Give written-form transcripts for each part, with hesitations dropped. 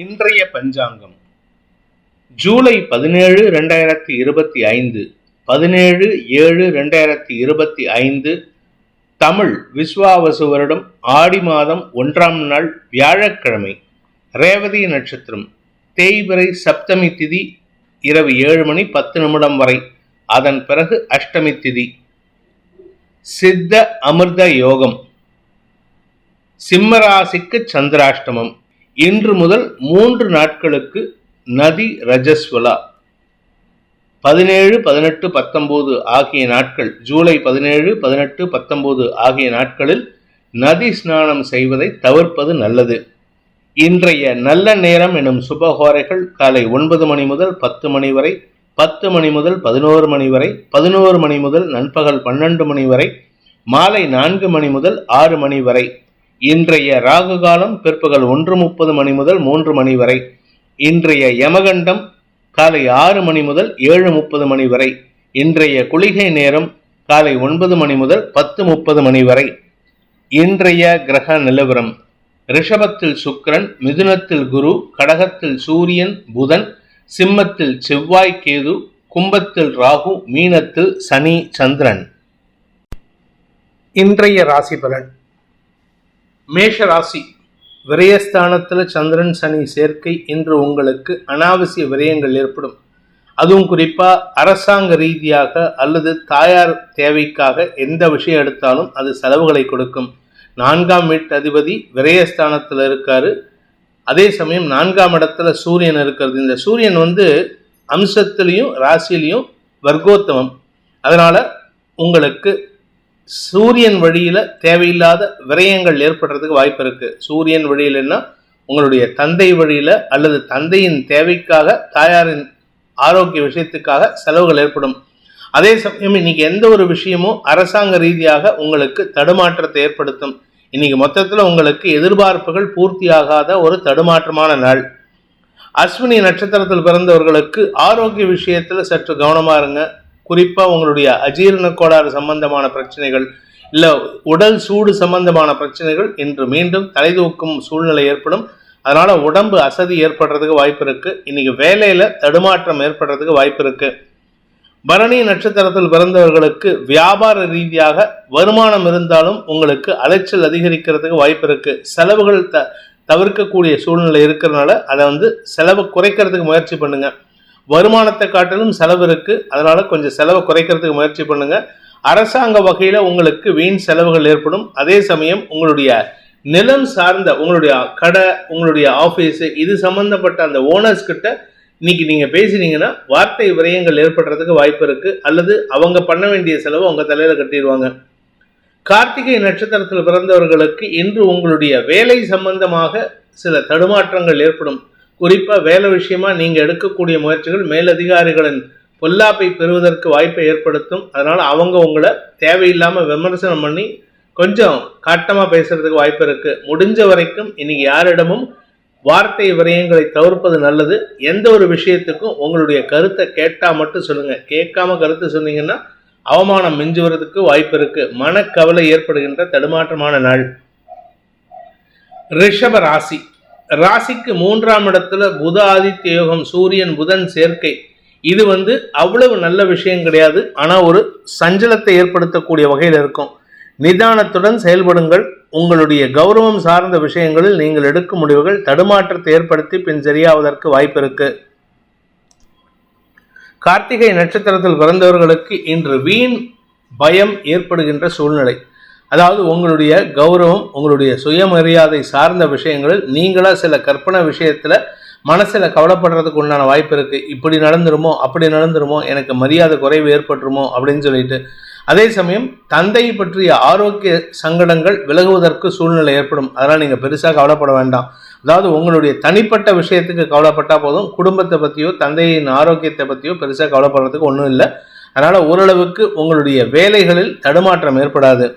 இன்றைய பஞ்சாங்கம் ஜூலை 17, 2025 17/7/2025 தமிழ் விஸ்வாவசு வருடம் ஆடி மாதம் 1ஆம் நாள் வியாழக்கிழமை. ரேவதி நட்சத்திரம். தேய்பிறை சப்தமி திதி இரவு 7:10 வரை. அதன் பிறகு அஷ்டமி திதி. சித்த அமிர்த யோகம். சிம்மராசிக்கு சந்திராஷ்டமம். இன்று முதல் 3 நாட்களுக்கு நதி ரஜஸ்வலா. 17, 18, 19 ஆகிய நாட்கள், ஜூலை 17, 18, 19 ஆகிய நாட்களில் நதி ஸ்நானம் செய்வதை தவிர்ப்பது நல்லது. இன்றைய நல்ல நேரம் எனும் சுபஹோரைகள் காலை 9 மணி முதல் 10 மணி வரை, 10 மணி முதல் 11 மணி வரை, 11 மணி முதல் நண்பகல் 12 மணி வரை, மாலை 4 மணி முதல் 6 மணி வரை. இன்றைய ராகு காலம் பிற்பகல் 1:30 மணி முதல் 3 மணி வரை. இன்றைய யமகண்டம் காலை 6 மணி முதல் 7:30 மணி வரை. இன்றைய குளிகை நேரம் காலை 9 மணி முதல் 10:30 மணி வரை. இன்றைய கிரக நிலவரம்: ரிஷபத்தில் சுக்கிரன், மிதுனத்தில் குரு, கடகத்தில் சூரியன் புதன், சிம்மத்தில் செவ்வாய் கேது, கும்பத்தில் ராகு, மீனத்தில் சனி சந்திரன். இன்றைய ராசி பலன். மேஷ ராசி. விரயஸ்தானத்தில் சந்திரன் சனி சேர்க்கை இன்று உங்களுக்கு அனாவசிய விரயங்கள் ஏற்படும். அதுவும் குறிப்பாக அரசாங்க ரீதியாக அல்லது தாயார் தேவைக்காக எந்த விஷயம் எடுத்தாலும் அது செலவுகளை கொடுக்கும். 4ஆம் வீட்டு அதிபதி விரயஸ்தானத்தில் இருக்காரு. அதே சமயம் 4ஆம் இடத்துல சூரியன் இருக்கிறது. இந்த சூரியன் அம்சத்திலையும் ராசியிலையும் வர்க்கோத்தமம். அதனால உங்களுக்கு சூரியன் வழியில தேவையில்லாத விரயங்கள் ஏற்படுறதுக்கு வாய்ப்பு இருக்கு. சூரியன் வழியிலன்னா உங்களுடைய தந்தை வழியில அல்லது தந்தையின் தேவைக்காக, தாயாரின் ஆரோக்கிய விஷயத்துக்காக செலவுகள் ஏற்படும். அதே சமயம் இன்னைக்கு எந்த ஒரு விஷயமும் அரசாங்க ரீதியாக உங்களுக்கு தடுமாற்றத்தை ஏற்படுத்தும். இன்னைக்கு மொத்தத்துல உங்களுக்கு எதிர்பார்ப்புகள் பூர்த்தியாகாத ஒரு தடுமாற்றமான நாள். அஸ்வினி நட்சத்திரத்தில் பிறந்தவர்களுக்கு ஆரோக்கிய விஷயத்துல சற்று கவனமா இருங்க. குறிப்பா உங்களுடைய அஜீரண கோளாறு சம்பந்தமான பிரச்சனைகள், இல்ல உடல் சூடு சம்பந்தமான பிரச்சனைகள் இன்று மீண்டும் தலைதூக்கும் சூழ்நிலை ஏற்படும். அதனால உடம்பு அசதி ஏற்படுறதுக்கு வாய்ப்பு இருக்கு. இன்னைக்கு வேலையில தடுமாற்றம் ஏற்படுறதுக்கு வாய்ப்பு இருக்கு. பரணி நட்சத்திரத்தில் பிறந்தவர்களுக்கு வியாபார ரீதியாக வருமானம் இருந்தாலும் உங்களுக்கு அலைச்சல் அதிகரிக்கிறதுக்கு வாய்ப்பு இருக்கு. செலவுகள் தவிர்க்கக்கூடிய சூழ்நிலை இருக்கிறதுனால அதை செலவு குறைக்கிறதுக்கு முயற்சி பண்ணுங்க. வருமானத்தை காட்டிலும் செலவு இருக்கு. அதனால கொஞ்சம் செலவை குறைக்கிறதுக்கு முயற்சி பண்ணுங்க. அரசாங்க வகையில உங்களுக்கு வீண் செலவுகள் ஏற்படும். அதே சமயம் உங்களுடைய நிலம் சார்ந்த உங்களுடைய கடை, உங்களுடைய ஆபீஸ், இது சம்பந்தப்பட்ட அந்த ஓனர்ஸ் கிட்ட இன்னைக்கு நீங்க பேசினீங்கன்னா வார்த்தை விரயங்கள் ஏற்படுறதுக்கு வாய்ப்பு இருக்கு. அல்லது அவங்க பண்ண வேண்டிய செலவு உங்க தலையில கட்டிடுவாங்க. கார்த்திகை நட்சத்திரத்தில் பிறந்தவர்களுக்கு இன்று உங்களுடைய வேலை சம்பந்தமாக சில தடுமாற்றங்கள் ஏற்படும். குறிப்பா வேலை விஷயமா நீங்க எடுக்கக்கூடிய முயற்சிகள் மேலதிகாரிகளின் பொல்லாப்பை பெறுவதற்கு வாய்ப்பை ஏற்படுத்தும். அதனால அவங்க உங்களை தேவையில்லாம விமர்சனம் பண்ணி கொஞ்சம் காட்டமா பேசுறதுக்கு வாய்ப்பு இருக்கு. முடிஞ்ச வரைக்கும் இன்னைக்கு யாரிடமும் வார்த்தை விரயங்களை தவிர்ப்பது நல்லது. எந்த ஒரு விஷயத்துக்கும் உங்களுடைய கருத்தை கேட்டா மட்டும் சொல்லுங்க. கேட்காம கருத்து சொன்னீங்கன்னா அவமானம் மிஞ்சுவதற்கு வாய்ப்பு இருக்கு. மனக்கவலை ஏற்படுகின்ற தடுமாற்றமான நாள். ரிஷப ராசி. ராசிக்கு 3ஆம் இடத்துல புத ஆதித்ய யோகம், சூரியன் புதன் சேர்க்கை. இது அவ்வளவு நல்ல விஷயம் கிடையாது. ஆனா ஒரு சஞ்சலத்தை ஏற்படுத்தக்கூடிய வகையில் இருக்கும். நிதானத்துடன் செயல்படுங்கள். உங்களுடைய கௌரவம் சார்ந்த விஷயங்களில் நீங்கள் எடுக்கும் முடிவுகள் தடுமாற்றத்தை ஏற்படுத்தி பின் சரியாவதற்கு வாய்ப்பு இருக்கு. கார்த்திகை நட்சத்திரத்தில் பிறந்தவர்களுக்கு இன்று வீண் பயம் ஏற்படுகின்ற சூழ்நிலை. அதாவது உங்களுடைய கௌரவம், உங்களுடைய சுயமரியாதை சார்ந்த விஷயங்களில் நீங்களா சில கற்பனை விஷயத்துல மனசுல கவலைப்படுறதுக்கு உண்டான வாய்ப்பு இருக்கு. இப்படி நடந்துருமோ, அப்படி நடந்துருமோ, எனக்கு மரியாதை குறைவு ஏற்பட்டுருமோ அப்படின்னு சொல்லிட்டு. அதே சமயம் தந்தை பற்றிய ஆரோக்கிய சங்கடங்கள் விலகுவதற்கு சூழ்நிலை ஏற்படும். அதனால் நீங்க பெருசா கவலைப்பட வேண்டாம். அதாவது உங்களுடைய தனிப்பட்ட விஷயத்துக்கு கவலைப்பட்டா போதும். குடும்பத்தை பத்தியோ தந்தையின் ஆரோக்கியத்தை பத்தியோ பெருசா கவலைப்படுறதுக்கு ஒன்றும் இல்லை. அதனால ஓரளவுக்கு உங்களுடைய வேலைகளில் தடுமாற்றம் ஏற்படாது.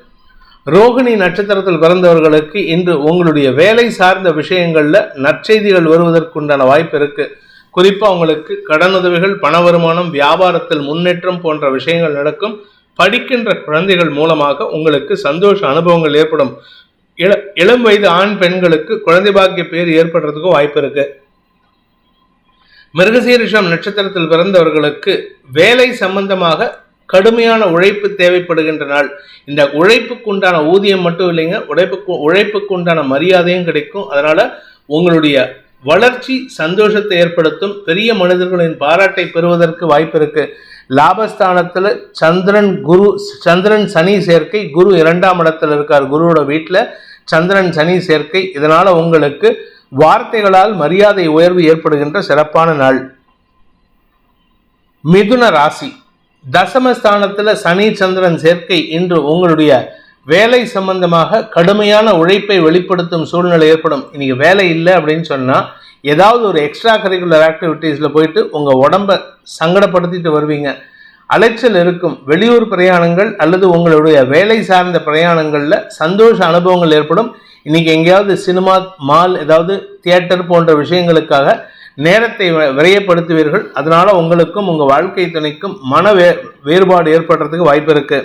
ரோகிணி நட்சத்திரத்தில் பிறந்தவர்களுக்கு இன்று உங்களுடைய வேலை சார்ந்த விஷயங்கள்ல நற்செய்திகள் வருவதற்குண்டான வாய்ப்பு இருக்கு. குறிப்பா உங்களுக்கு கடனுதவிகள், பண வருமானம், வியாபாரத்தில் முன்னேற்றம் போன்ற விஷயங்கள் நடக்கும். படிக்கின்ற குழந்தைகள் மூலமாக உங்களுக்கு சந்தோஷ அனுபவங்கள் ஏற்படும். இளம் வயது ஆண் பெண்களுக்கு குழந்தை பாக்கிய பேர் ஏற்படுறதுக்கும் வாய்ப்பு இருக்கு. மிருகசீரிஷம் நட்சத்திரத்தில் பிறந்தவர்களுக்கு வேலை சம்பந்தமாக கடுமையான உழைப்பு தேவைப்படுகின்ற நாள். இந்த உழைப்புக்கு உண்டான ஊதியம் மட்டும் இல்லைங்க, உழைப்புக்கு உண்டான மரியாதையும் கிடைக்கும். அதனால உங்களுடைய வளர்ச்சி சந்தோஷத்தை ஏற்படுத்தும். பெரிய மனிதர்களின் பாராட்டை பெறுவதற்கு வாய்ப்பு இருக்கு. லாபஸ்தானத்துல சந்திரன் சனி சேர்க்கை, குரு 2ஆம் இடத்துல இருக்கார், குருவோட வீட்டுல சந்திரன் சனி சேர்க்கை. இதனால உங்களுக்கு வார்த்தைகளால் மரியாதை உயர்வு ஏற்படுகின்ற சிறப்பான நாள். மிதுன ராசி, தசமஸ்தானத்துல சனி சந்திரன் சேர்க்கை இன்று உங்களுடைய வேலை சம்பந்தமாக கடுமையான உழைப்பை வெளிப்படுத்தும் சூழ்நிலை ஏற்படும். இன்னைக்கு வேலை இல்லை அப்படின்னு சொன்னா ஏதாவது ஒரு எக்ஸ்ட்ரா கரிக்குலர் ஆக்டிவிட்டீஸ்ல போயிட்டு உங்க உடம்ப சங்கடப்படுத்திட்டு வருவீங்க. அலைச்சல் இருக்கும். வெளியூர் பிரயாணங்கள் அல்லது உங்களுடைய வேலை சார்ந்த பிரயாணங்கள்ல சந்தோஷ அனுபவங்கள் ஏற்படும். இன்னைக்கு எங்கேயாவது சினிமா, மால், ஏதாவது தியேட்டர் போன்ற விஷயங்களுக்காக நேரத்தை விரயப்படுத்துவீர்கள். அதனால உங்களுக்கும் உங்க வாழ்க்கை துணைக்கும் மன வேறுபாடு ஏற்படுறதுக்கு வாய்ப்பு இருக்கு.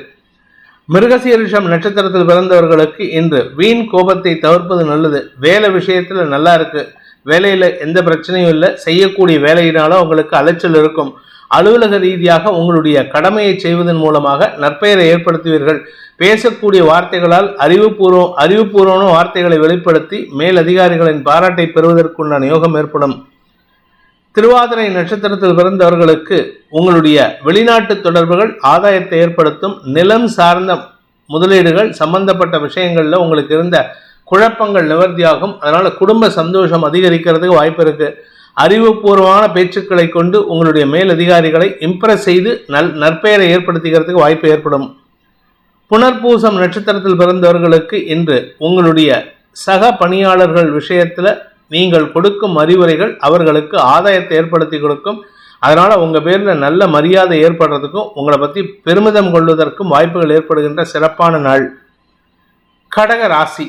மிருகசீரிஷம் நட்சத்திரத்தில் பிறந்தவர்களுக்கு இன்று வீண் கோபத்தை தவிர்ப்பது நல்லது. வேலை விஷயத்துல நல்லா இருக்கு, வேலையில எந்த பிரச்சனையும் இல்லை, செய்யக்கூடிய வேலையினால உங்களுக்கு அலைச்சல் இருக்கும். அலுவலக ரீதியாக உங்களுடைய கடமையை செய்வதன் மூலமாக நற்பெயரை ஏற்படுத்துவீர்கள். பேசக்கூடிய வார்த்தைகளால் அறிவுபூர்வமான வார்த்தைகளை வெளிப்படுத்தி மேல் அதிகாரிகளின் பாராட்டை பெறுவதற்குண்டான யோகம் ஏற்படும். திருவாதிரை நட்சத்திரத்தில் பிறந்தவர்களுக்கு உங்களுடைய வெளிநாட்டு தொடர்புகள் ஆதாயத்தை ஏற்படுத்தும். நிலம் சார்ந்த முதலீடுகள் சம்பந்தப்பட்ட விஷயங்கள்ல உங்களுக்கு இருந்த குழப்பங்கள் நிவர்த்தியாகும். அதனால குடும்ப சந்தோஷம் அதிகரிக்கிறதுக்கு வாய்ப்பு இருக்கு. அறிவுபூர்வமான பேச்சுக்களை கொண்டு உங்களுடைய மேல் அதிகாரிகளை இம்ப்ரெஸ் செய்து நற்பெயரை ஏற்படுத்திக்கிறதுக்கு வாய்ப்பு ஏற்படும். புனர்பூசம் நட்சத்திரத்தில் பிறந்தவர்களுக்கு இன்று உங்களுடைய சக பணியாளர்கள் விஷயத்துல நீங்கள் கொடுக்கும் அறிவுரைகள் அவர்களுக்கு ஆதாயத்தை ஏற்படுத்தி கொடுக்கும். அதனால உங்க பேர்ல நல்ல மரியாதை ஏற்படுறதுக்கும் உங்களை பத்தி பெருமிதம் கொள்வதற்கும் வாய்ப்புகள் ஏற்படுகின்ற சிறப்பான நாள். கடக ராசி,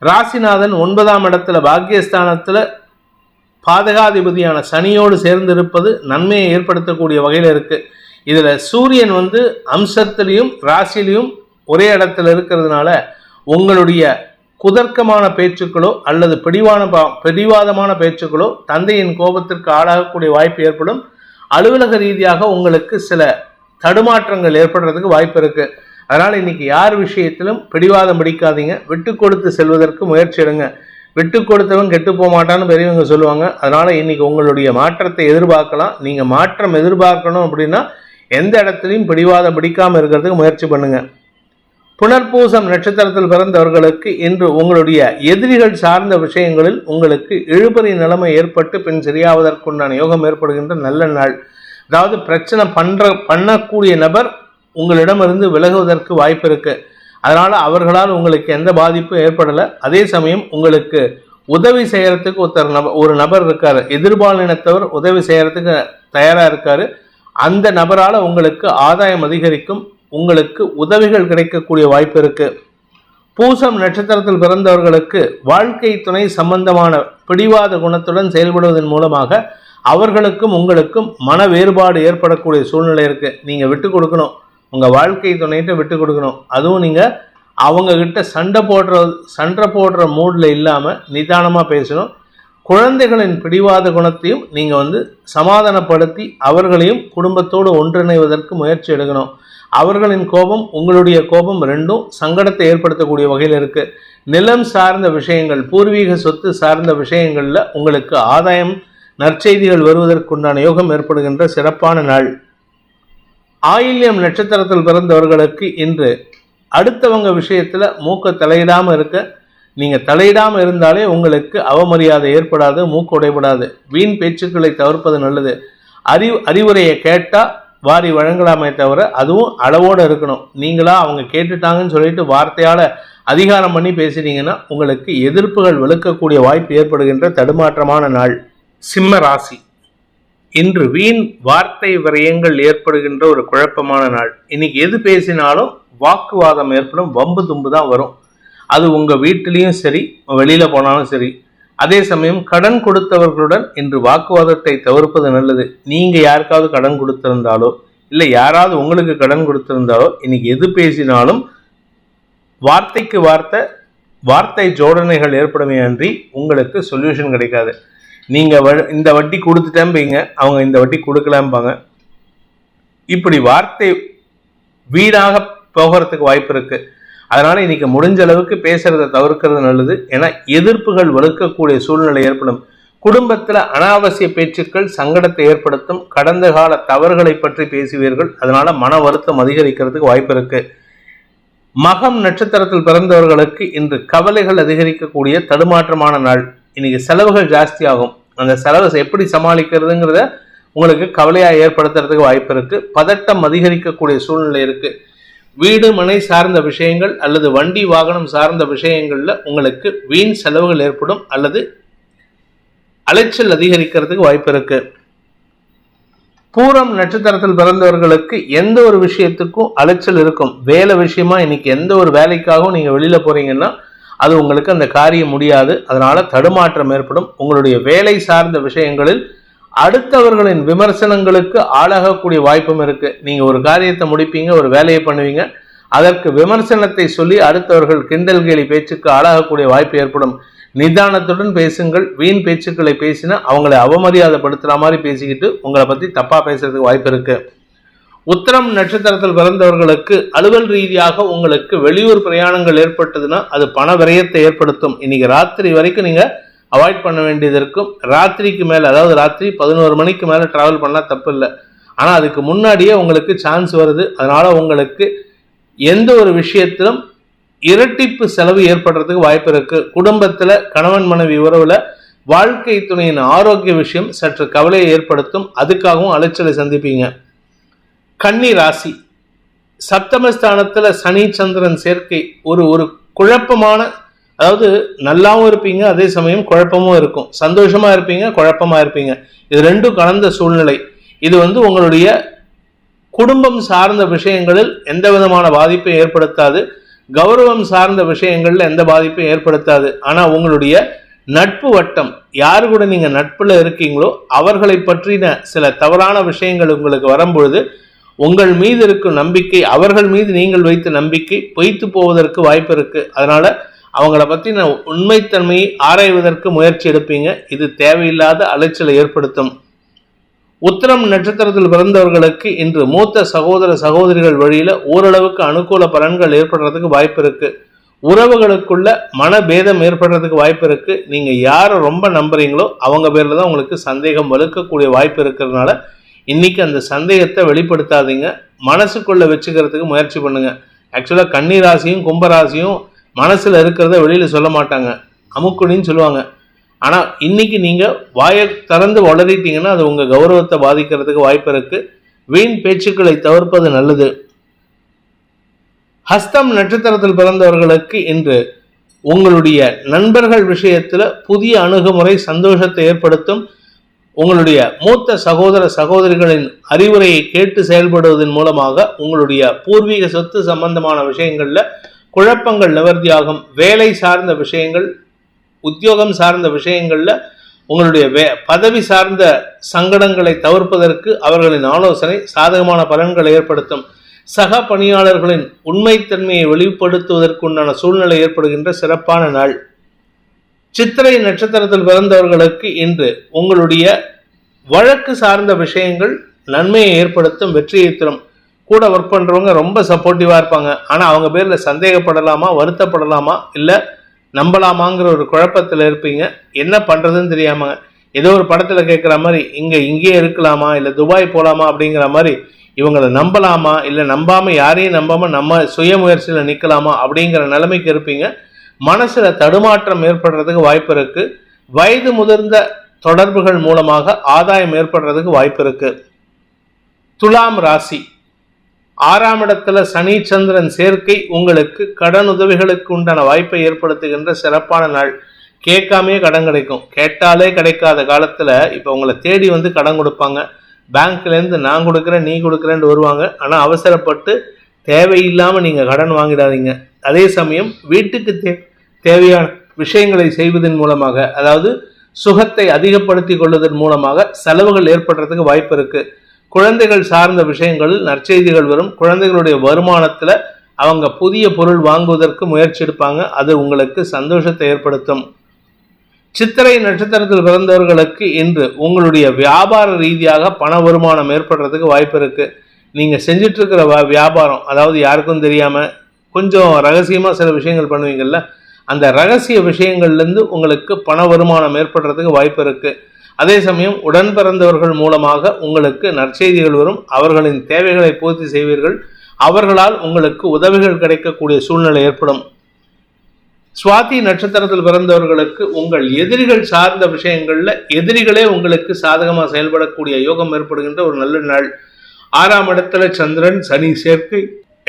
ராசிநாதன் 9ஆம் இடத்துல பாக்கியஸ்தானத்துல பாதகாதிபதியான சனியோடு சேர்ந்திருப்பது நன்மையை ஏற்படுத்தக்கூடிய வகையில் இருக்கு. இதுல சூரியன் அம்சத்திலையும் ராசிலையும் ஒரே இடத்துல இருக்கிறதுனால உங்களுடைய குதர்க்கமான பேச்சுக்களோ அல்லது பிடிவாதமான பேச்சுக்களோ தந்தையின் கோபத்திற்கு ஆளாகக்கூடிய வாய்ப்பு ஏற்படும். அலுவலக ரீதியாக உங்களுக்கு சில தடுமாற்றங்கள் ஏற்படுறதுக்கு வாய்ப்பு இருக்கு. அதனால இன்னைக்கு யார் விஷயத்திலும் பிடிவாதம் பிடிக்காதீங்க, விட்டு கொடுத்து செல்வதற்கு முயற்சி எடுங்க. விட்டு கொடுத்தவன் கெட்டு போக மாட்டான்னு பெரியவங்க சொல்லுவாங்க. அதனால இன்னைக்கு உங்களுடைய மாற்றத்தை எதிர்பார்க்கலாம். நீங்க மாற்றம் எதிர்பார்க்கணும் அப்படின்னா எந்த இடத்துலையும் பிடிவாதம் பிடிக்காம இருக்கிறதுக்கு முயற்சி பண்ணுங்க. புனர்பூசம் நட்சத்திரத்தில் பிறந்தவர்களுக்கு இன்று உங்களுடைய எதிரிகள் சார்ந்த விஷயங்களில் உங்களுக்கு இழுபறி நிலைமை ஏற்பட்டு பின் சரியாவதற்குண்டான யோகம் ஏற்படுகின்ற நல்ல நாள். அதாவது பிரச்சனை பண்ணக்கூடிய நபர் உங்களிடமிருந்து விலகுவதற்கு வாய்ப்பு இருக்கு. அதனால அவர்களால் உங்களுக்கு எந்த பாதிப்பும் ஏற்படலை. அதே சமயம் உங்களுக்கு உதவி செய்யறதுக்கு ஒரு நபர் இருக்காரு, எதிர்பாலினத்தவர் உதவி செய்யறதுக்கு தயாரா இருக்காரு. அந்த நபரால உங்களுக்கு ஆதாயம் அதிகரிக்கும், உங்களுக்கு உதவிகள் கிடைக்கக்கூடிய வாய்ப்பு இருக்கு. பூசம் நட்சத்திரத்தில் பிறந்தவர்களுக்கு வாழ்க்கை துணை சம்பந்தமான பிடிவாத குணத்துடன் செயல்படுவதன் மூலமாக அவர்களுக்கும் உங்களுக்கும் மன வேறுபாடு ஏற்படக்கூடிய சூழ்நிலை இருக்கு. நீங்க விட்டு கொடுக்கணும், உங்க வாழ்க்கை துணையிட்ட விட்டு கொடுக்கணும். அதுவும் நீங்க அவங்க கிட்ட சண்டை போடுற மூட்ல இல்லாம நிதானமா பேசணும். குழந்தைகளின் பிடிவாத குணத்தையும் நீங்க சமாதானப்படுத்தி அவர்களையும் குடும்பத்தோடு ஒன்றிணைவதற்கு முயற்சி எடுக்கணும். அவர்களின் கோபம் உங்களுடைய கோபம் ரெண்டும் சங்கடத்தை ஏற்படுத்தக்கூடிய வகையில் இருக்கு. நிலம் சார்ந்த விஷயங்கள், பூர்வீக சொத்து சார்ந்த விஷயங்கள்ல உங்களுக்கு ஆதாயம், நற்செய்திகள் வருவதற்குண்டான யோகம் ஏற்படுகின்ற சிறப்பான நாள். ஆயில்யம் நட்சத்திரத்தில் பிறந்தவர்களுக்கு இன்று அடுத்தவங்க விஷயத்துல மூக்க தலையிடாம இருக்க. நீங்க தலையிடாம இருந்தாலே உங்களுக்கு அவமரியாதை ஏற்படாது, மூக்கு உடைபடாது. வீண் பேச்சுக்களை தவிர்ப்பது நல்லது. அறிவுரையை கேட்டா வாரி வழங்கலாமே தவிர அதுவும் அளவோடு இருக்கணும். நீங்களா அவங்க கேட்டுட்டாங்கன்னு சொல்லிட்டு வார்த்தையால அதிகாரம் பண்ணி பேசிட்டீங்கன்னா உங்களுக்கு எதிர்ப்புகள் விழுக்கக்கூடிய வாய்ப்பு ஏற்படுகின்ற தடுமாற்றமான நாள். சிம்ம ராசி, இன்று வீண் வார்த்தை விரயங்கள் ஏற்படுகின்ற ஒரு குழப்பமான நாள். இன்னைக்கு எது பேசினாலும் வாக்குவாதம் ஏற்படும், வம்பு தும்பு தான் வரும். அது உங்க வீட்டிலையும் சரி, வெளியில போனாலும் சரி. அதே சமயம் கடன் கொடுத்தவர்களுடன் இன்று வாக்குவாதத்தை தவிர்ப்பது நல்லது. நீங்க யாருக்காவது கடன் கொடுத்திருந்தாலோ இல்லை யாராவது உங்களுக்கு கடன் கொடுத்திருந்தாலோ இன்னைக்கு எது பேசினாலும் வார்த்தைக்கு வார்த்தை ஜோடனைகள் ஏற்படுமே அன்றி உங்களுக்கு சொல்யூஷன் கிடைக்காது. நீங்க இந்த வட்டி கொடுத்துட்டேன்பீங்க, அவங்க இந்த வட்டி கொடுக்கலாம்பாங்க. இப்படி வார்த்தை வீடாக போகிறதுக்கு வாய்ப்பு இருக்கு. அதனால இன்னைக்கு முடிஞ்ச அளவுக்கு பேசுறதை தவிர்க்கிறது நல்லது. ஏன்னா எதிர்ப்புகள் வலுக்கக்கூடிய சூழ்நிலை ஏற்படும். குடும்பத்துல அனாவசிய பேச்சுக்கள் சங்கடத்தை ஏற்படுத்தும். கடந்த கால தவறுகளை பற்றி பேசுவீர்கள். அதனால மன வருத்தம் அதிகரிக்கிறதுக்கு வாய்ப்பு இருக்கு. மகம் நட்சத்திரத்தில் பிறந்தவர்களுக்கு இன்று கவலைகள் அதிகரிக்கக்கூடிய தடுமாற்றமான நாள். இன்னைக்கு செலவுகள் ஜாஸ்தி ஆகும். அந்த செலவை எப்படி சமாளிக்கிறதுங்கிறத உங்களுக்கு கவலையா ஏற்படுத்துறதுக்கு வாய்ப்பு இருக்கு. பதட்டம் அதிகரிக்கக்கூடிய சூழ்நிலை இருக்கு. வீடு மனை சார்ந்த விஷயங்கள் அல்லது வண்டி வாகனம் சார்ந்த விஷயங்கள்ல உங்களுக்கு வீண் செலவுகள் ஏற்படும் அல்லது அலைச்சல் அதிகரிக்கிறதுக்கு வாய்ப்பு இருக்கு. பூரம் நட்சத்திரத்தில் பிறந்தவர்களுக்கு எந்த ஒரு விஷயத்துக்கும் அலைச்சல் இருக்கும். வேலை விஷயமா இன்னைக்கு எந்த ஒரு வேலைக்காகவும் நீங்க வெளியில போறீங்கன்னா அது உங்களுக்கு அந்த காரியம் முடியாது. அதனால தடுமாற்றம் ஏற்படும். உங்களுடைய வேலை சார்ந்த விஷயங்களில் அடுத்தவர்களின் விமர்சனங்களுக்கு ஆளாகக்கூடிய வாய்ப்பும் இருக்கு. நீங்க ஒரு காரியத்தை முடிப்பீங்க, ஒரு வேலையை பண்ணுவீங்க, அதற்கு விமர்சனத்தை சொல்லி அடுத்தவர்கள் கிண்டல் கேலி பேச்சுக்கு ஆளாகக்கூடிய வாய்ப்பு ஏற்படும். நிதானத்துடன் பேசுங்கள். வீண் பேச்சுக்களை பேசினா அவங்களை அவமரியாதைப்படுத்துற மாதிரி பேசிக்கிட்டு உங்களை பத்தி தப்பா பேசுறதுக்கு வாய்ப்பு இருக்கு. உத்திரம் நட்சத்திரத்தில் பிறந்தவர்களுக்கு அலுவல் ரீதியாக உங்களுக்கு வெளியூர் பிரயாணங்கள் ஏற்பட்டதுன்னா அது பண விரயத்தை ஏற்படுத்தும். இன்னைக்கு ராத்திரி வரைக்கும் நீங்க அவாய்ட் பண்ண வேண்டியது இருக்கும். ராத்திரிக்கு மேலே, அதாவது ராத்திரி 11 மணிக்கு மேலே ட்ராவல் பண்ணால் தப்பு இல்லை. ஆனால் அதுக்கு முன்னாடியே உங்களுக்கு சான்ஸ் வருது. அதனால உங்களுக்கு எந்த ஒரு விஷயத்திலும் இரட்டிப்பு செலவு ஏற்படுறதுக்கு வாய்ப்பு இருக்கு. குடும்பத்தில் கணவன் மனைவி உறவுல வாழ்க்கை துணையின் ஆரோக்கிய விஷயம் சற்று கவலையை ஏற்படுத்தும். அதுக்காகவும் அலைச்சலை சந்திப்பீங்க. கன்னி ராசி, சப்தமஸ்தானத்தில் சனி சந்திரன் சேர்க்கை ஒரு குழப்பமான, அதாவது நல்லாவும் இருப்பீங்க, அதே சமயம் குழப்பமும் இருக்கும். சந்தோஷமா இருப்பீங்க, குழப்பமா இருப்பீங்க. இது ரெண்டும் கலந்த சூழ்நிலை. இது உங்களுடைய குடும்பம் சார்ந்த விஷயங்களில் எந்த விதமான பாதிப்பையும் ஏற்படுத்தாது. கௌரவம் சார்ந்த விஷயங்கள்ல எந்த பாதிப்பையும் ஏற்படுத்தாது. ஆனா உங்களுடைய நட்பு வட்டம், யாரு கூட நீங்க நட்புல இருக்கீங்களோ அவர்களை பற்றின சில தவறான விஷயங்கள் உங்களுக்கு வரும்பொழுது உங்கள் மீது இருக்கும் நம்பிக்கை, அவர்கள் மீது நீங்கள் வைத்த நம்பிக்கை பொய்த்து போவதற்கு வாய்ப்பு இருக்கு. அதனால அவங்கள பற்றின உண்மைத்தன்மையை ஆராய்வதற்கு முயற்சி எடுப்பீங்க. இது தேவையில்லாத அலைச்சலை ஏற்படுத்தும். உத்திரம் நட்சத்திரத்தில் பிறந்தவர்களுக்கு இன்று மூத்த சகோதர சகோதரிகள் வழியில ஓரளவுக்கு அனுகூல பலன்கள் ஏற்படுறதுக்கு வாய்ப்பு இருக்கு. உறவுகளுக்குள்ள மனபேதம் ஏற்படுறதுக்கு வாய்ப்பு இருக்கு. நீங்க யாரை ரொம்ப நம்புறீங்களோ அவங்க பேர்ல தான் உங்களுக்கு சந்தேகம் வலுக்கக்கூடிய வாய்ப்பு இருக்கிறதுனால இன்னைக்கு அந்த சந்தேகத்தை வெளிப்படுத்தாதீங்க. மனசுக்குள்ள வச்சுக்கிறதுக்கு முயற்சி பண்ணுங்க. ஆக்சுவலா கன்னி ராசியும் கும்பராசியும் மனசுல இருக்கிறத வெளியில சொல்ல மாட்டாங்க, அமுக்குனின்னு சொல்லுவாங்க. ஆனா இன்னைக்கு நீங்க வாயை திறந்து வளரிட்டீங்கன்னா அது உங்க கௌரவத்தை பாதிக்கிறதுக்கு வாய்ப்பு இருக்கு. வீண் பேச்சுக்களை தவிர்ப்பது நல்லது. ஹஸ்தம் நட்சத்திரத்தில் பிறந்தவர்களுக்கு இன்று உங்களுடைய நண்பர்கள் விஷயத்துல புதிய அணுகுமுறை சந்தோஷத்தை ஏற்படுத்தும். உங்களுடைய மூத்த சகோதர சகோதரிகளின் அறிவுரையை கேட்டு செயல்படுவதன் மூலமாக உங்களுடைய பூர்வீக சொத்து சம்பந்தமான விஷயங்கள்ல குழப்பங்கள் நிவர்த்தியாகும். வேலை சார்ந்த விஷயங்கள், உத்தியோகம் சார்ந்த விஷயங்கள்ல உங்களுடைய பதவி சார்ந்த சங்கடங்களை தவிர்ப்பதற்கு அவர்களின் ஆலோசனை சாதகமான பலன்களை ஏற்படுத்தும். சக பணியாளர்களின் உண்மைத்தன்மையை வெளிப்படுத்துவதற்குண்டான சூழ்நிலை ஏற்படுகின்ற சிறப்பான நாள். சித்திரை நட்சத்திரத்தில் பிறந்தவர்களுக்கு இன்று உங்களுடைய வழக்கு சார்ந்த விஷயங்கள் நன்மையை ஏற்படுத்தும், வெற்றியை தரும். கூட ஒர்க் பண்றவங்க ரொம்ப சப்போர்ட்டிவா இருப்பாங்க. ஆனா அவங்க பேர்ல சந்தேகப்படலாமா, வருத்தப்படலாமா, இல்ல நம்பலாமாங்கிற ஒரு குழப்பத்தில் இருப்பீங்க. என்ன பண்றதுன்னு தெரியாம ஏதோ ஒரு படத்துல கேட்குற மாதிரி இங்கேயே இருக்கலாமா, இல்ல துபாய் போலாமா அப்படிங்கிற மாதிரி இவங்களை நம்பலாமா, இல்ல நம்பாம யாரையும் நம்பாம நம்ம சுய முயற்சியில நிக்கலாமா அப்படிங்கிற நிலைமைக்கு இருப்பீங்க. மனசுல தடுமாற்றம் ஏற்படுறதுக்கு வாய்ப்பு இருக்கு. வயது முதிர்ந்த தொடர்புகள் மூலமாக ஆதாயம் ஏற்படுறதுக்கு வாய்ப்பு இருக்கு. துலாம் ராசி, 6ஆம் இடத்துல சனி சந்திரன் சேர்க்கை உங்களுக்கு கடன் உதவிகளுக்கு உண்டான வாய்ப்பை ஏற்படுத்துகின்ற சிறப்பான நாள். கேட்காமே கடன் கிடைக்கும். கேட்டாலே கிடைக்காத காலத்துல இப்ப உங்களை தேடி கடன் கொடுப்பாங்க. பேங்க்ல இருந்து நான் கொடுக்குறேன் நீ கொடுக்குறேன்னு வருவாங்க. ஆனா அவசரப்பட்டு தேவையில்லாம நீங்க கடன் வாங்கிடாதீங்க. அதே சமயம் வீட்டுக்கு தேவையான விஷயங்களை செய்வதன் மூலமாக, அதாவது சுகத்தை அதிகப்படுத்திக் கொள்வதன் மூலமாக செலவுகள் ஏற்படுறதுக்கு வாய்ப்பு இருக்கு. குழந்தைகள் சார்ந்த விஷயங்களில் நற்செய்திகள் வரும். குழந்தைகளுடைய வருமானத்துல அவங்க புதிய பொருள் வாங்குவதற்கு முயற்சி எடுப்பாங்க. அது உங்களுக்கு சந்தோஷத்தை ஏற்படுத்தும். சித்திரை நட்சத்திரத்தில் பிறந்தவர்களுக்கு இன்று உங்களுடைய வியாபார ரீதியாக பண வருமானம் ஏற்படுறதுக்கு வாய்ப்பு இருக்கு. நீங்க செஞ்சிட்டு இருக்கிற வியாபாரம், அதாவது யாருக்கும் தெரியாம கொஞ்சம் ரகசியமா சில விஷயங்கள் பண்ணுவீங்கல்ல, அந்த ரகசிய விஷயங்கள்லேருந்து உங்களுக்கு பண வருமானம் ஏற்படுறதுக்கு வாய்ப்பு இருக்கு. அதே சமயம் உடன் பிறந்தவர்கள் மூலமாக உங்களுக்கு நற்செய்திகள் வரும். அவர்களின் தேவைகளை பூர்த்தி செய்வீர்கள். அவர்களால் உங்களுக்கு உதவிகள் கிடைக்கக்கூடிய சூழ்நிலை ஏற்படும். சுவாதி நட்சத்திரத்தில் பிறந்தவர்களுக்கு உங்கள் எதிரிகள் சார்ந்த விஷயங்கள்ல எதிரிகளே உங்களுக்கு சாதகமாக செயல்படக்கூடிய யோகம் ஏற்படுகின்ற ஒரு நல்ல நாள். 6ஆம் இடத்துல சந்திரன் சனி சேர்க்கை,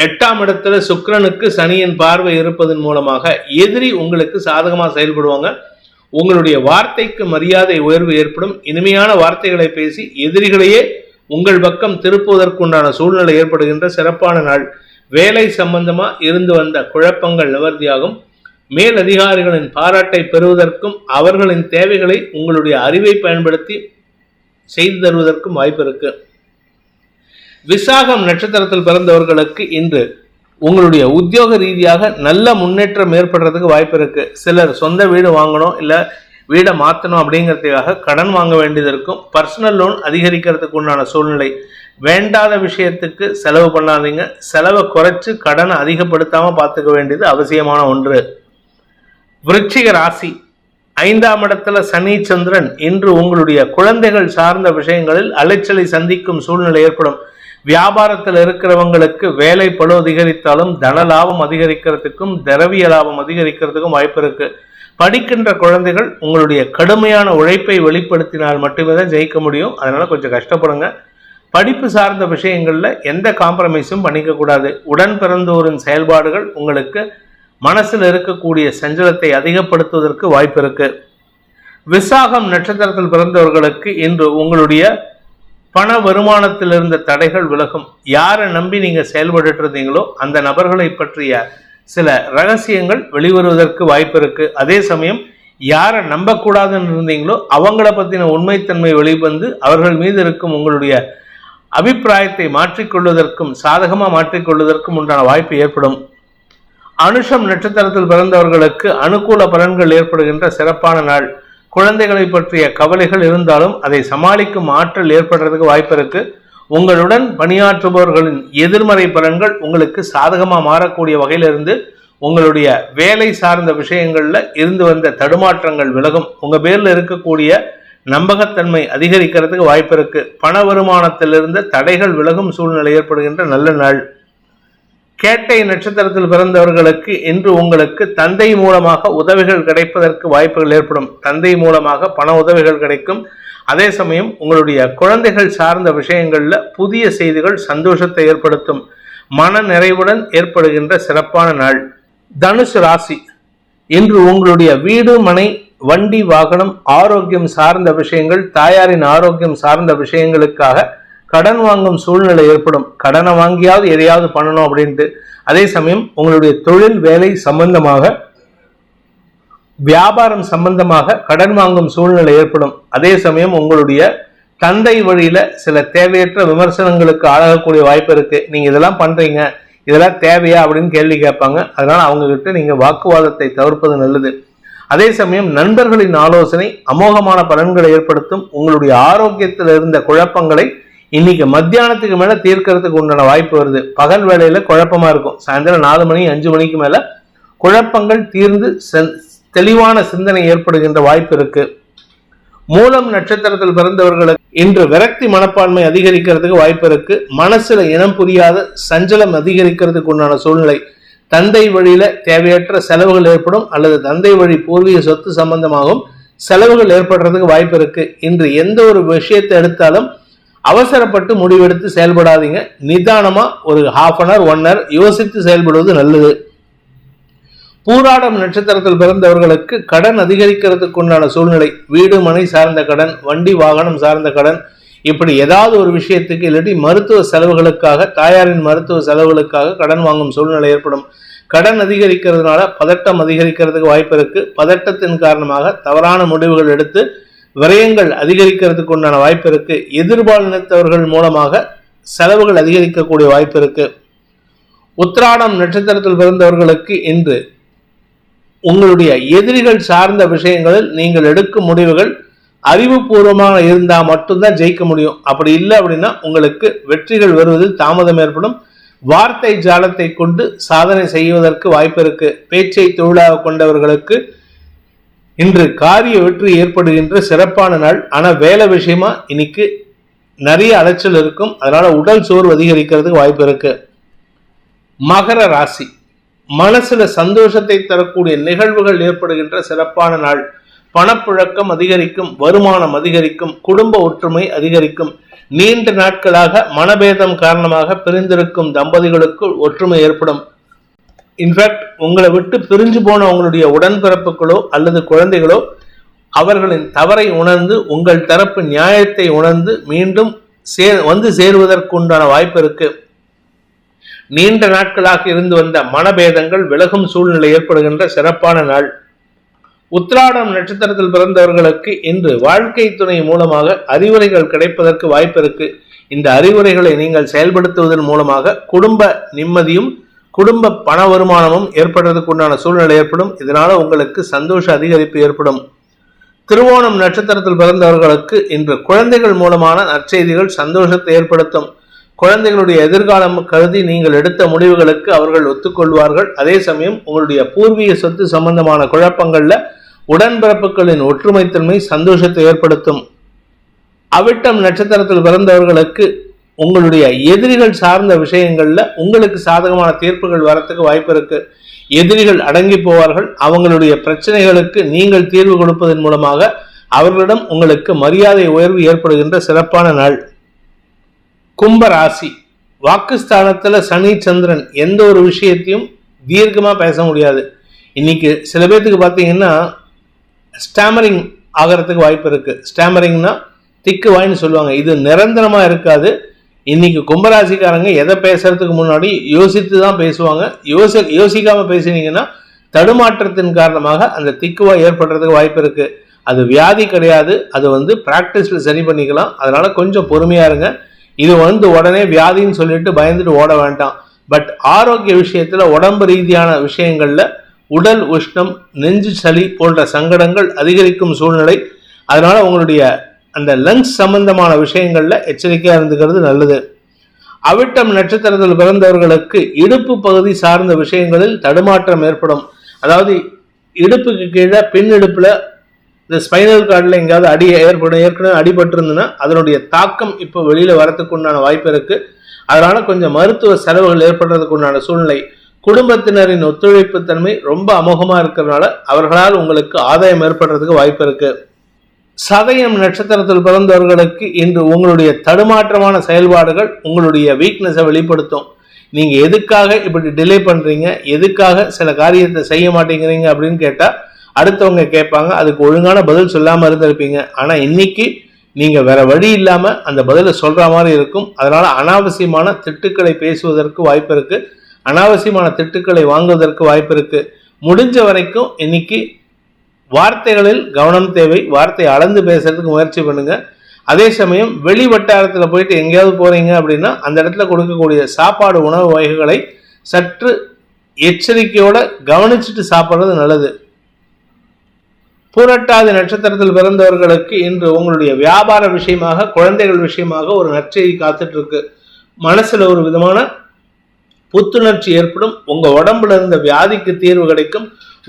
8ஆம் இடத்துல சுக்கிரனுக்கு சனியின் பார்வை இருப்பதன் மூலமாக எதிரி உங்களுக்கு சாதகமாக செயல்படுவாங்க. உங்களுடைய வார்த்தைக்கு மரியாதை உயர்வு ஏற்படும். இனிமையான வார்த்தைகளை பேசி எதிரிகளையே உங்கள் பக்கம் திருப்புவதற்குண்டான சூழ்நிலை ஏற்படுகின்ற சிறப்பான நாள். வேலை சம்பந்தமா இருந்து வந்த குழப்பங்கள் நிவர்த்தியாகும். மேல் அதிகாரிகளின் பாராட்டை பெறுவதற்கும் அவர்களின் தேவைகளை உங்களுடைய அறிவை பயன்படுத்தி செய்து தருவதற்கும் வாய்ப்பு இருக்கு. விசாகம் நட்சத்திரத்தில் பிறந்தவர்களுக்கு இன்று உங்களுடைய உத்தியோக ரீதியாக நல்ல முன்னேற்றம் ஏற்படுறதுக்கு வாய்ப்பு இருக்கு. சிலர் சொந்த வீடு வாங்கணும், இல்லை வீடை மாற்றணும் அப்படிங்கிறதுக்காக கடன் வாங்க வேண்டியது இருக்கும். பர்சனல் லோன் அதிகரிக்கிறதுக்கு உண்டான சூழ்நிலை. வேண்டாத விஷயத்துக்கு செலவு பண்ணாதீங்க. செலவை குறைச்சு கடனை அதிகப்படுத்தாமல் பார்த்துக்க வேண்டியது அவசியமான ஒன்று. விருச்சிக ராசி, 5ஆம் இடத்துல சனி சந்திரன் இன்று உங்களுடைய குழந்தைகள் சார்ந்த விஷயங்களில் அலைச்சலை சந்திக்கும் சூழ்நிலை ஏற்படும். வியாபாரத்தில் இருக்கிறவங்களுக்கு வேலை பளு அதிகரித்தாலும் தன லாபம் அதிகரிக்கிறதுக்கும் திரவிய லாபம் அதிகரிக்கிறதுக்கும் வாய்ப்பு இருக்கு. படிக்கின்ற குழந்தைகள் உங்களுடைய கடுமையான உழைப்பை வெளிப்படுத்தினால் மட்டுமே தான் ஜெயிக்க முடியும். அதனால கொஞ்சம் கஷ்டப்படுங்க. படிப்பு சார்ந்த விஷயங்கள்ல எந்த காம்ப்ரமைஸும் பண்ணிக்க கூடாது. உடன் பிறந்தோரின் செயல்பாடுகள் உங்களுக்கு மனசில் இருக்கக்கூடிய சஞ்சலத்தை அதிகப்படுத்துவதற்கு வாய்ப்பு இருக்கு. விசாகம் நட்சத்திரத்தில் பிறந்தவர்களுக்கு இன்று உங்களுடைய பண வருமானத்தில் இருந்த தடைகள் விலகும். யாரை நம்பி நீங்க செயல்பட்டு இருந்தீங்களோ அந்த நபர்களை பற்றிய சில ரகசியங்கள் வெளிவருவதற்கு வாய்ப்பு இருக்கு. அதே சமயம் யாரை நம்பக்கூடாதுன்னு இருந்தீங்களோ அவங்கள பத்தின உண்மைத்தன்மை வெளிவந்து அவர்கள் மீது இருக்கும் உங்களுடைய அபிப்பிராயத்தை மாற்றிக்கொள்வதற்கும் சாதகமா மாற்றிக்கொள்வதற்கும் உண்டான வாய்ப்பு ஏற்படும். அனுஷம் நட்சத்திரத்தில் பிறந்தவர்களுக்கு அனுகூல பலன்கள் ஏற்படுகின்ற சிறப்பான நாள். குழந்தைகளை பற்றிய கவலைகள் இருந்தாலும் அதை சமாளிக்கும் ஆற்றல் ஏற்படுறதுக்கு வாய்ப்பு இருக்கு. உங்களுடன் பணியாற்றுபவர்களின் எதிர்மறை பலன்கள் உங்களுக்கு சாதகமா மாறக்கூடிய வகையிலிருந்து உங்களுடைய வேலை சார்ந்த விஷயங்கள்ல இருந்து வந்த தடுமாற்றங்கள் விலகும். உங்க பேர்ல இருக்கக்கூடிய நம்பகத்தன்மை அதிகரிக்கிறதுக்கு வாய்ப்பு இருக்கு. பண வருமானத்திலிருந்து தடைகள் விலகும் சூழ்நிலை ஏற்படுகின்ற நல்ல நாள். கேட்டை நட்சத்திரத்தில் பிறந்தவர்களுக்கு இன்று உங்களுக்கு தந்தை மூலமாக உதவிகள் கிடைப்பதற்கு வாய்ப்புகள் ஏற்படும். தந்தை மூலமாக பண உதவிகள் கிடைக்கும். அதே சமயம் உங்களுடைய குழந்தைகள் சார்ந்த விஷயங்கள்ல புதிய செய்திகள் சந்தோஷத்தை ஏற்படுத்தும். மன நிறைவுடன் ஏற்படுகின்ற சிறப்பான நாள். தனுசு ராசி, இன்று உங்களுடைய வீடு மனை வண்டி வாகனம் ஆரோக்கியம் சார்ந்த விஷயங்கள் தாயாரின் ஆரோக்கியம் சார்ந்த விஷயங்களுக்காக கடன் வாங்கும் சூழ்நிலை ஏற்படும். கடனை வாங்கியாவது எதையாவது பண்ணணும் அப்படின்ட்டு. அதே சமயம் உங்களுடைய தொழில் வேலை சம்பந்தமாக வியாபாரம் சம்பந்தமாக கடன் வாங்கும் சூழ்நிலை ஏற்படும். அதே சமயம் உங்களுடைய தந்தை வழியில சில தேவையற்ற விமர்சனங்களுக்கு ஆளாகக்கூடிய வாய்ப்பு இருக்கு. நீங்க இதெல்லாம் பண்றீங்க, இதெல்லாம் தேவையா அப்படின்னு கேள்வி கேட்பாங்க. அதனால அவங்க கிட்ட நீங்க வாக்குவாதத்தை தவிர்ப்பது நல்லது. அதே சமயம் நண்பர்களின் ஆலோசனை அமோகமான பலன்களை ஏற்படுத்தும். உங்களுடைய ஆரோக்கியத்தில் இருந்த குழப்பங்களை இன்னைக்கு மத்தியானத்துக்கு மேல தீர்க்கறதுக்கு உண்டான வாய்ப்பு வருது. பகல் வேலையில குழப்பமா இருக்கும். சாயந்தரம் 4 மணி 5 மணிக்கு மேல குழப்பங்கள் தீர்ந்து தெளிவான சிந்தனை ஏற்படுகின்ற வாய்ப்பு இருக்கு. மூலம் நட்சத்திரத்தில் பிறந்தவர்களுக்கு இன்று விரக்தி மனப்பான்மை அதிகரிக்கிறதுக்கு வாய்ப்பு இருக்கு. மனசுல இனம் புரியாத சஞ்சலம் அதிகரிக்கிறதுக்கு உண்டான சூழ்நிலை. தந்தை வழியில தேவையற்ற செலவுகள் ஏற்படும் அல்லது தந்தை வழி பூர்வீக சொத்து சம்பந்தமாகவும் செலவுகள் ஏற்படுறதுக்கு வாய்ப்பு இருக்கு. இன்று எந்த ஒரு விஷயத்தை எடுத்தாலும் அவசரப்பட்டு முடிவெடுத்து செயல்படாதீங்க. நிதானமா ஒரு 1/2 hour 1 hour யோசித்து செயல்படுவது நல்லது. பூராடம் நட்சத்திரத்தில் பிறந்தவர்களுக்கு கடன் அதிகரிக்கிறதுக்கு உண்டான சூழ்நிலை. வீடு மனை சார்ந்த கடன், வண்டி வாகனம் சார்ந்த கடன், இப்படி ஏதாவது ஒரு விஷயத்துக்கு இல்லாட்டி மருத்துவ செலவுகளுக்காக தாயாரின் மருத்துவ செலவுகளுக்காக கடன் வாங்கும் சூழ்நிலை ஏற்படும். கடன் அதிகரிக்கிறதுனால பதட்டம் அதிகரிக்கிறதுக்கு வாய்ப்பு இருக்கு. பதட்டத்தின் காரணமாக தவறான முடிவுகள் எடுத்து விரயங்கள் அதிகரிக்கிறதுக்கு உண்டான வாய்ப்பு இருக்கு. எதிர்பாலினத்தவர்கள் மூலமாக செலவுகள் அதிகரிக்கக்கூடிய வாய்ப்பு இருக்கு. உத்திராடம் நட்சத்திரத்தில் பிறந்தவர்களுக்கு இன்று உங்களுடைய எதிரிகள் சார்ந்த விஷயங்களில் நீங்கள் எடுக்கும் முடிவுகள் அறிவுபூர்வமாக இருந்தால் மட்டும்தான் ஜெயிக்க முடியும். அப்படி இல்லை அப்படின்னா உங்களுக்கு வெற்றிகள் வருவதில் தாமதம் ஏற்படும். வார்த்தை ஜாலத்தை கொண்டு சாதனை செய்வதற்கு வாய்ப்பு இருக்கு. பேச்சை தொழிலாக கொண்டவர்களுக்கு இன்று காரிய வெற்றி ஏற்படுகின்ற சிறப்பான நாள். ஆனால் வேலை விஷயமா இன்னைக்கு நிறைய அலைச்சல் இருக்கும். அதனால உடல் சோர்வு அதிகரிக்கிறதுக்கு வாய்ப்பு இருக்கு. மகர ராசி, மனசுல சந்தோஷத்தை தரக்கூடிய நிகழ்வுகள் ஏற்படுகின்ற சிறப்பான நாள். பணப்புழக்கம் அதிகரிக்கும், வருமானம் அதிகரிக்கும், குடும்ப ஒற்றுமை அதிகரிக்கும். நீண்ட நாட்களாக மனபேதம் காரணமாக பிரிந்திருக்கும் தம்பதிகளுக்கு ஒற்றுமை ஏற்படும். இன்ஃபேக்ட் உங்களை விட்டு பிரிஞ்சு போன உங்களுடைய உடன்பிறப்புகளோ அல்லது குழந்தைகளோ அவர்களின் தவறை உணர்ந்து உங்கள் தரப்பு நியாயத்தை உணர்ந்து மீண்டும் வந்து சேருவதற்குண்டான வாய்ப்பு இருக்கு. நீண்ட நாட்களாக இருந்து வந்த மனபேதங்கள் விலகும் சூழ்நிலை ஏற்படுகின்ற சிறப்பான நாள். உத்திராடம் நட்சத்திரத்தில் பிறந்தவர்களுக்கு இன்று வாழ்க்கை துணை மூலமாக அறிவுரைகள் கிடைப்பதற்கு வாய்ப்பு இருக்கு. இந்த அறிவுரைகளை நீங்கள் செயல்படுத்துவதன் மூலமாக குடும்ப நிம்மதியும் குடும்ப பண வருமானமும் ஏற்படுறதுக்கு உண்டான சூழ்நிலை ஏற்படும். இதனால உங்களுக்கு சந்தோஷ அதிகரிப்பு ஏற்படும். திருவோணம் நட்சத்திரத்தில் பிறந்தவர்களுக்கு இன்று குழந்தைகள் மூலமான நற்செய்திகள் சந்தோஷத்தை ஏற்படுத்தும். குழந்தைகளுடைய எதிர்காலம் கருதி நீங்கள் எடுத்த முடிவுகளுக்கு அவர்கள் ஒத்துக்கொள்வார்கள். அதே சமயம் உங்களுடைய பூர்வீக சொத்து சம்பந்தமான குழப்பங்கள்ல உடன்பிறப்புகளின் ஒற்றுமைத்தன்மை சந்தோஷத்தை ஏற்படுத்தும். அவிட்டம் நட்சத்திரத்தில் பிறந்தவர்களுக்கு உங்களுடைய எதிரிகள் சார்ந்த விஷயங்கள்ல உங்களுக்கு சாதகமான தீர்ப்புகள் வரத்துக்கு வாய்ப்பு இருக்கு. எதிரிகள் அடங்கி போவார்கள். அவங்களுடைய பிரச்சனைகளுக்கு நீங்கள் தீர்வு கொடுப்பதன் மூலமாக அவர்களிடம் உங்களுக்கு மரியாதை உயர்வு ஏற்படுகின்ற சிறப்பான நாள். கும்பராசி, வாக்குஸ்தானத்துல சனி சந்திரன் எந்த ஒரு விஷயத்தையும் தீர்க்கமா பேச முடியாது. இன்னைக்கு சில பேர்த்துக்கு பார்த்தீங்கன்னா ஸ்டாமரிங் ஆகிறதுக்கு வாய்ப்பு இருக்கு. ஸ்டாமரிங்னா திக்கு வாயின்னு சொல்லுவாங்க. இது நிரந்தரமா இருக்காது. இன்னைக்கு கும்பராசிக்காரங்க எதை பேசுறதுக்கு முன்னாடி யோசித்து தான் பேசுவாங்க. யோசிக்காம பேசினீங்கன்னா தடுமாற்றத்தின் காரணமாக அந்த திக்குவா ஏற்படுறதுக்கு வாய்ப்பு இருக்கு. அது வியாதி கிடையாது. அது பிராக்டிஸ்ல சரி பண்ணிக்கலாம். அதனால கொஞ்சம் பொறுமையா இருங்க. இது உடனே வியாதின்னு சொல்லிட்டு பயந்துட்டு ஓட வேண்டாம். பட் ஆரோக்கிய விஷயத்துல உடம்பு ரீதியான விஷயங்கள்ல உடல் உஷ்ணம், நெஞ்சு சளி போன்ற சங்கடங்கள் அதிகரிக்கும் சூழ்நிலை. அதனால உங்களுடைய அந்த லங்ஸ் சம்பந்தமான விஷயங்கள்ல எச்சரிக்கையா இருந்துக்கிறது நல்லது. அவிட்டம் நட்சத்திரத்தில் பிறந்தவர்களுக்கு இடுப்பு பகுதி சார்ந்த விஷயங்களில் தடுமாற்றம் ஏற்படும். அதாவது இடுப்புக்கு கீழே பின் இடுப்புல இந்த ஸ்பைனல் கார்டில் எங்கேயாவது ஏற்கனவே அடிபட்டு இருந்ததுன்னா அதனுடைய தாக்கம் இப்போ வெளியில வரத்துக்கு உண்டான வாய்ப்பு இருக்கு. அதனால கொஞ்சம் மருத்துவ செலவுகள் ஏற்படுறதுக்கு உண்டான சூழ்நிலை. குடும்பத்தினரின் ஒத்துழைப்பு தன்மை ரொம்ப அமோகமா இருக்கிறதுனால அவர்களால் உங்களுக்கு ஆதாயம் ஏற்படுறதுக்கு வாய்ப்பு இருக்கு. சதயம் நட்சத்திரத்தில் பிறந்தவர்களுக்கு இன்று உங்களுடைய தடுமாற்றமான செயல்பாடுகள் உங்களுடைய வீக்னஸை வெளிப்படுத்தும். நீங்க எதுக்காக இப்படி டிலே பண்றீங்க, எதுக்காக சில காரியத்தை செய்ய மாட்டேங்கிறீங்க அப்படின்னு கேட்டா அடுத்தவங்க கேட்பாங்க. அதுக்கு ஒழுங்கான பதில் சொல்லாம இருந்திருப்பீங்க. ஆனா இன்னைக்கு நீங்க வேற வழி இல்லாம அந்த பதிலை சொல்ற மாதிரி இருக்கும். அதனால அனாவசியமான திட்டுக்களை பேசுவதற்கு வாய்ப்பு இருக்கு. அனாவசியமான திட்டுக்களை வாங்குவதற்கு வாய்ப்பு இருக்கு. முடிஞ்ச வரைக்கும் இன்னைக்கு வார்த்தைகளில் கவனம் தேவை. வார்த்தை அளந்து பேசுறதுக்கு முயற்சி பண்ணுங்க. அதே சமயம் வெளி வட்டாரத்தில் போயிட்டு எங்கேயாவது போறீங்க அப்படின்னா அந்த இடத்துல கொடுக்கக்கூடிய சாப்பாடு உணவு வகைகளை சற்று எச்சரிக்கையோட கவனிச்சுட்டு சாப்பிட்றது நல்லது. பூரட்டாதி நட்சத்திரத்தில் பிறந்தவர்களுக்கு இன்று உங்களுடைய வியாபார விஷயமாக, குழந்தைகள் விஷயமாக ஒரு நற்செய்தி காத்துட்டு இருக்கு. மனசுல ஒரு விதமான புத்துணர்ச்சி ஏற்படும். உங்க உடம்புல இருந்த வியாதிக்கு தீர்வு கிடைக்கும்.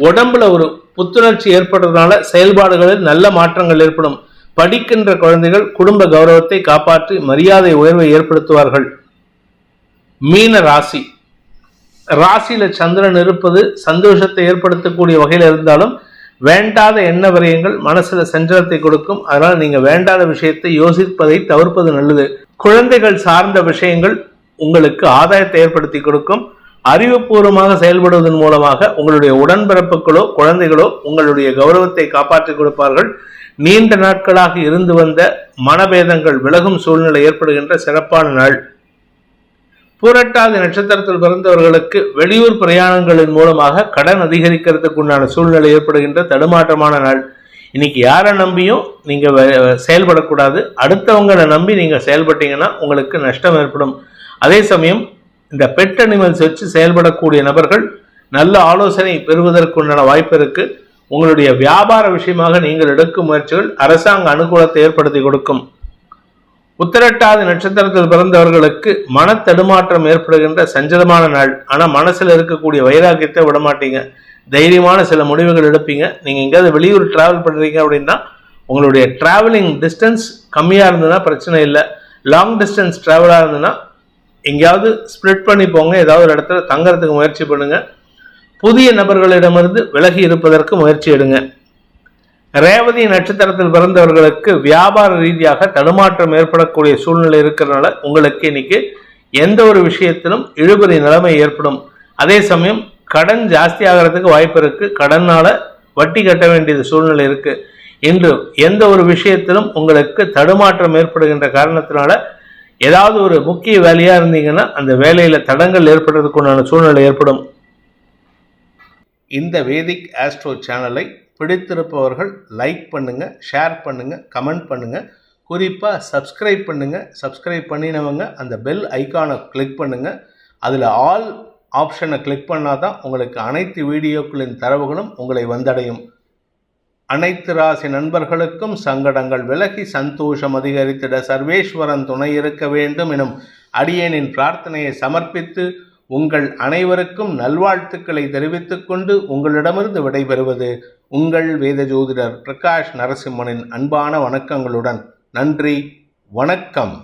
உடம்புல ஒரு புத்துணர்ச்சி ஏற்படுறதுனால செயல்பாடுகளில் நல்ல மாற்றங்கள் ஏற்படும். படிக்கின்ற குழந்தைகள் குடும்ப கௌரவத்தை காப்பாற்றி மரியாதை உயர்வை ஏற்படுத்துவார்கள். மீன ராசி, ராசியில சந்திரன் இருப்பது சந்தோஷத்தை ஏற்படுத்தக்கூடிய வகையில் இருந்தாலும் வேண்டாத எண்ண விரயங்கள் மனசுல சஞ்சலத்தை கொடுக்கும். அதனால நீங்க வேண்டாத விஷயத்தை யோசிப்பதை தவிர்ப்பது நல்லது. குழந்தைகள் சார்ந்த விஷயங்கள் உங்களுக்கு ஆதாயத்தை ஏற்படுத்தி கொடுக்கும். அறிவுபூர்வமாக செயல்படுவதன் மூலமாக உங்களுடைய உடன்பிறப்புகளோ குழந்தைகளோ உங்களுடைய கௌரவத்தை காப்பாற்றி கொடுப்பார்கள். நீண்ட நாட்களாக இருந்து வந்த மனபேதங்கள் விலகும் சூழ்நிலை ஏற்படுகின்ற சிறப்பான நாள். பூரட்டாதி நட்சத்திரத்தில் பிறந்தவர்களுக்கு வெளியூர் பிரயாணங்களின் மூலமாக கடன் அதிகரிக்கிறதுக்கு உண்டான சூழ்நிலை ஏற்படுகின்ற தடுமாற்றமான நாள். இன்னைக்கு யாரை நம்பியும் நீங்க செயல்படக்கூடாது. அடுத்தவங்களை நம்பி நீங்க செயல்பட்டீங்கன்னா உங்களுக்கு நஷ்டம் ஏற்படும். அதே சமயம் இந்த பெட் அனிமல்ஸ் வச்சு செயல்படக்கூடிய நபர்கள் நல்ல ஆலோசனை பெறுவதற்குண்டான வாய்ப்பு இருக்கு. உங்களுடைய வியாபார விஷயமாக நீங்கள் எடுக்கும் முயற்சிகள் அரசாங்க அனுகூலத்தை ஏற்படுத்தி கொடுக்கும். உத்திரட்டாதி நட்சத்திரத்தில் பிறந்தவர்களுக்கு மன தடுமாற்றம் ஏற்படுகின்ற சஞ்சலமான நாள். ஆனால் மனசில் இருக்கக்கூடிய வைராக்கியத்தை விடமாட்டீங்க. தைரியமான சில முடிவுகள் எடுப்பீங்க. நீங்கள் எங்கேயாவது வெளியூர் டிராவல் பண்ணுறீங்க அப்படின்னா உங்களுடைய டிராவலிங் டிஸ்டன்ஸ் கம்மியாக இருந்ததுன்னா பிரச்சனை இல்லை. லாங் டிஸ்டன்ஸ் டிராவலாக இருந்ததுன்னா எங்கேயாவது ஸ்ப்ளிட் பண்ணி போங்க. ஏதாவது ஒரு இடத்துல தங்கறதுக்கு முயற்சி பண்ணுங்க. புதிய நபர்களிடமிருந்து விலகி இருப்பதற்கு முயற்சி எடுங்க. ரேவதி நட்சத்திரத்தில் பிறந்தவர்களுக்கு வியாபார ரீதியாக தடுமாற்றம் ஏற்படக்கூடிய சூழ்நிலை இருக்கிறதுனால உங்களுக்கு இன்னைக்கு எந்த ஒரு விஷயத்திலும் இழுபறி நிலைமை ஏற்படும். அதே சமயம் கடன் ஜாஸ்தி ஆகிறதுக்கு வாய்ப்பு இருக்கு. கடனால வட்டி கட்ட வேண்டியது சூழ்நிலை இருக்கு. இன்று எந்த ஒரு விஷயத்திலும் உங்களுக்கு தடுமாற்றம் ஏற்படுகின்ற காரணத்தினால ஏதாவது ஒரு முக்கிய வேலையா இருந்தீங்கன்னா அந்த வேலையில தடங்கள் ஏற்படுறதுக்கு உண்டான சூழ்நிலை ஏற்படும். இந்த வேதிக் ஆஸ்ட்ரோ சேனலை பிடித்திருப்பவர்கள் லைக் பண்ணுங்க, ஷேர் பண்ணுங்க, கமெண்ட் பண்ணுங்க. குறிப்பாக சப்ஸ்கிரைப் பண்ணுங்க. சப்ஸ்கிரைப் பண்ணினவங்க அந்த பெல் ஐக்கானை கிளிக் பண்ணுங்க. அதில் ஆல் ஆப்ஷனை கிளிக் பண்ணால் தான் உங்களுக்கு அனைத்து வீடியோக்களின் தரவுகளும் உங்களை வந்தடையும். அனைத்து ராசி நண்பர்களுக்கும் சங்கடங்கள் விலகி சந்தோஷம் அதிகரித்திட சர்வேஸ்வரன் துணை இருக்க வேண்டும் எனும் அடியேனின் பிரார்த்தனையை சமர்ப்பித்து உங்கள் அனைவருக்கும் நல்வாழ்த்துக்களை தெரிவித்துக் கொண்டு உங்களிடமிருந்து விடைபெறுவது உங்கள் வேத ஜோதிடர் பிரகாஷ் நரசிம்மனின் அன்பான வணக்கங்களுடன். நன்றி, வணக்கம்.